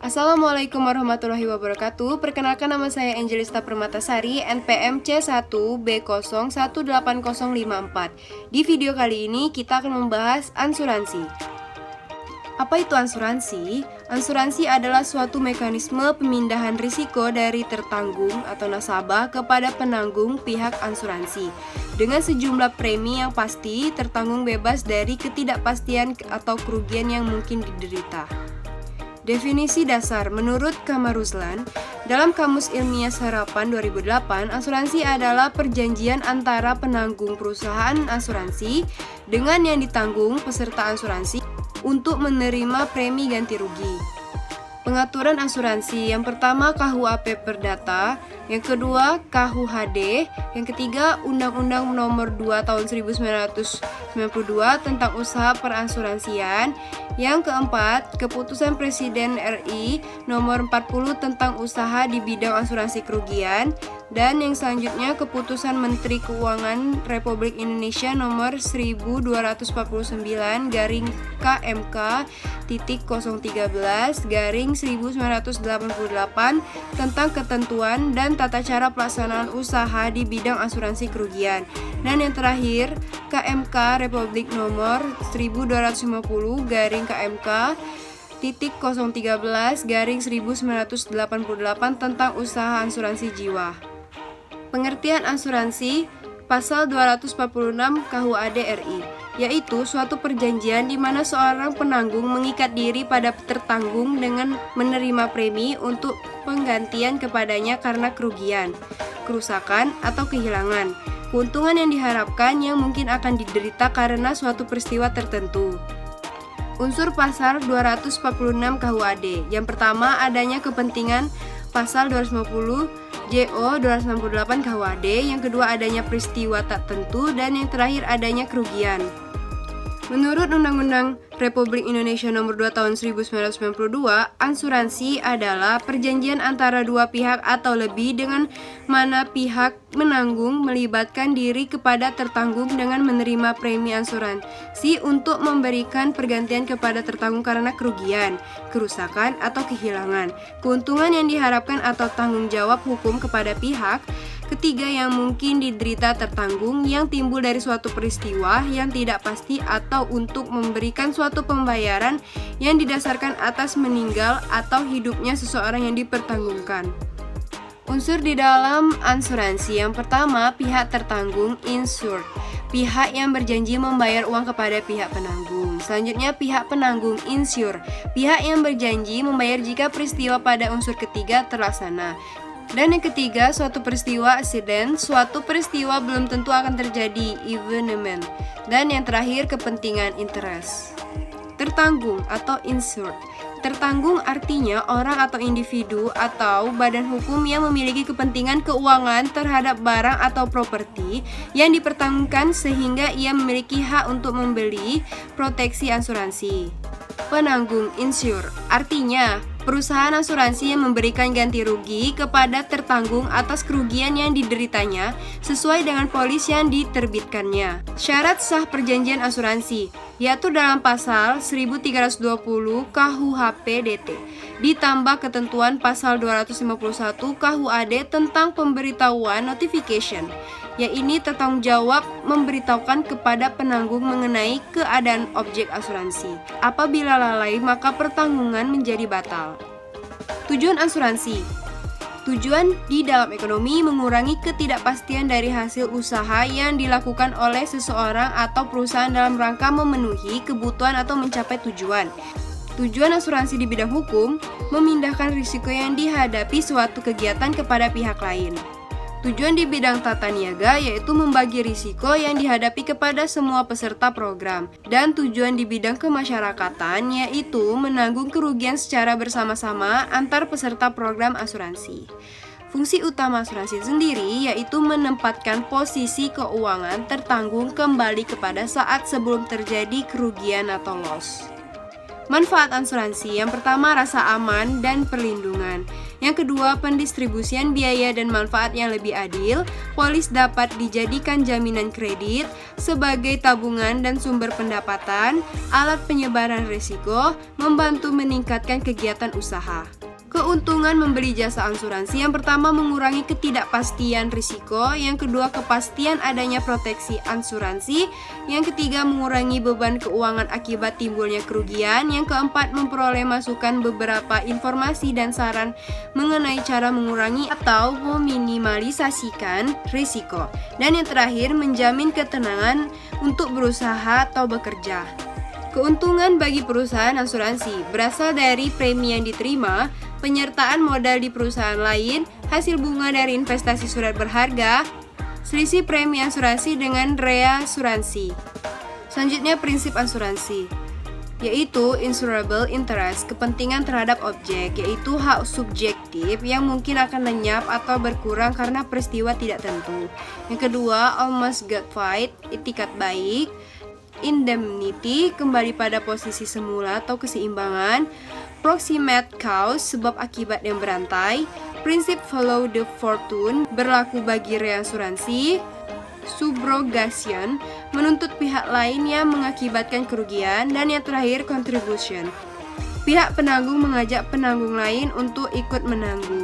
Assalamualaikum warahmatullahi wabarakatuh. Perkenalkan, nama saya Angelista Permatasari, NPM C1B018054. Di video kali ini kita akan membahas asuransi. Apa itu asuransi? Asuransi adalah suatu mekanisme pemindahan risiko dari tertanggung atau nasabah kepada penanggung pihak asuransi dengan sejumlah premi yang pasti, tertanggung bebas dari ketidakpastian atau kerugian yang mungkin diderita. Definisi dasar menurut Kamaruzlan, dalam Kamus Ilmiah Serapan 2008, asuransi adalah perjanjian antara penanggung perusahaan asuransi dengan yang ditanggung peserta asuransi untuk menerima premi ganti rugi. Pengaturan asuransi, yang pertama KUHP Perdata, yang kedua KUHD, yang ketiga Undang-Undang Nomor 2 Tahun 1992 tentang Usaha Perasuransian, yang keempat Keputusan Presiden RI Nomor 40 tentang usaha di bidang asuransi kerugian, dan yang selanjutnya Keputusan Menteri Keuangan Republik Indonesia Nomor 12.KMK.013/1988 tentang ketentuan dan tata cara pelaksanaan usaha di bidang asuransi kerugian. Dan yang terakhir, KMK Republik Nomor 12.013/1988 tentang usaha asuransi jiwa. Pengertian asuransi, pasal 246 KUHD RI, yaitu suatu perjanjian di mana seorang penanggung mengikat diri pada tertanggung dengan menerima premi untuk penggantian kepadanya karena kerugian, kerusakan, atau kehilangan, keuntungan yang diharapkan yang mungkin akan diderita karena suatu peristiwa tertentu. Unsur pasal 246 KUHD. Yang pertama, adanya kepentingan, pasal 250 JO 268 KUHD. Yang kedua, adanya peristiwa tak tentu, dan yang terakhir adanya kerugian. Menurut Undang-Undang Republik Indonesia Nomor 2 Tahun 1992, asuransi adalah perjanjian antara dua pihak atau lebih dengan mana pihak menanggung melibatkan diri kepada tertanggung dengan menerima premi asuransi untuk memberikan pergantian kepada tertanggung karena kerugian, kerusakan, atau kehilangan, keuntungan yang diharapkan atau tanggung jawab hukum kepada pihak ketiga yang mungkin diderita tertanggung yang timbul dari suatu peristiwa yang tidak pasti atau untuk memberikan suatu pembayaran yang didasarkan atas meninggal atau hidupnya seseorang yang dipertanggungkan. Unsur di dalam asuransi, yang pertama, pihak tertanggung insured, pihak yang berjanji membayar uang kepada pihak penanggung. Selanjutnya, pihak penanggung insure, pihak yang berjanji membayar jika peristiwa pada unsur ketiga terlaksana. Dan yang ketiga, suatu peristiwa accident, suatu peristiwa belum tentu akan terjadi, evenement. Dan yang terakhir, kepentingan interest. Tertanggung atau insured. Tertanggung artinya orang atau individu atau badan hukum yang memiliki kepentingan keuangan terhadap barang atau properti yang dipertanggungkan sehingga ia memiliki hak untuk membeli proteksi asuransi. Penanggung insure artinya perusahaan asuransi yang memberikan ganti rugi kepada tertanggung atas kerugian yang dideritanya sesuai dengan polis yang diterbitkannya. Syarat sah perjanjian asuransi yaitu dalam pasal 1320 KUHP DT ditambah ketentuan pasal 251 KUHD tentang pemberitahuan notification, yaitu tertanggung jawab memberitahukan kepada penanggung mengenai keadaan objek asuransi. Apabila lalai, maka pertanggungan menjadi batal. Tujuan asuransi. Tujuan di dalam ekonomi mengurangi ketidakpastian dari hasil usaha yang dilakukan oleh seseorang atau perusahaan dalam rangka memenuhi kebutuhan atau mencapai tujuan. Tujuan asuransi di bidang hukum memindahkan risiko yang dihadapi suatu kegiatan kepada pihak lain. Tujuan di bidang tata niaga yaitu membagi risiko yang dihadapi kepada semua peserta program. Dan tujuan di bidang kemasyarakatan yaitu menanggung kerugian secara bersama-sama antar peserta program asuransi. Fungsi utama asuransi sendiri yaitu menempatkan posisi keuangan tertanggung kembali kepada saat sebelum terjadi kerugian atau loss. Manfaat asuransi, yang pertama rasa aman dan perlindungan. Yang kedua, pendistribusian biaya dan manfaat yang lebih adil. Polis dapat dijadikan jaminan kredit sebagai tabungan dan sumber pendapatan, alat penyebaran risiko, membantu meningkatkan kegiatan usaha. Keuntungan membeli jasa asuransi: yang pertama, mengurangi ketidakpastian risiko. Yang kedua, kepastian adanya proteksi asuransi. Yang ketiga, mengurangi beban keuangan akibat timbulnya kerugian. Yang keempat, memperoleh masukan beberapa informasi dan saran mengenai cara mengurangi atau meminimalisasikan risiko. Dan yang terakhir, menjamin ketenangan untuk berusaha atau bekerja. Keuntungan bagi perusahaan asuransi berasal dari premi yang diterima, penyertaan modal di perusahaan lain, hasil bunga dari investasi surat berharga, selisih premi asuransi dengan reasuransi. Selanjutnya, prinsip asuransi, yaitu insurable interest, kepentingan terhadap objek, yaitu hak subjektif yang mungkin akan lenyap atau berkurang karena peristiwa tidak tentu. Yang kedua, almost good fight, itikat baik. Indemnity, kembali pada posisi semula atau keseimbangan. Proximate cause, sebab akibat yang berantai. Prinsip follow the fortune, berlaku bagi reasuransi. Subrogation, menuntut pihak lain yang mengakibatkan kerugian. Dan yang terakhir, contribution, pihak penanggung mengajak penanggung lain untuk ikut menanggung.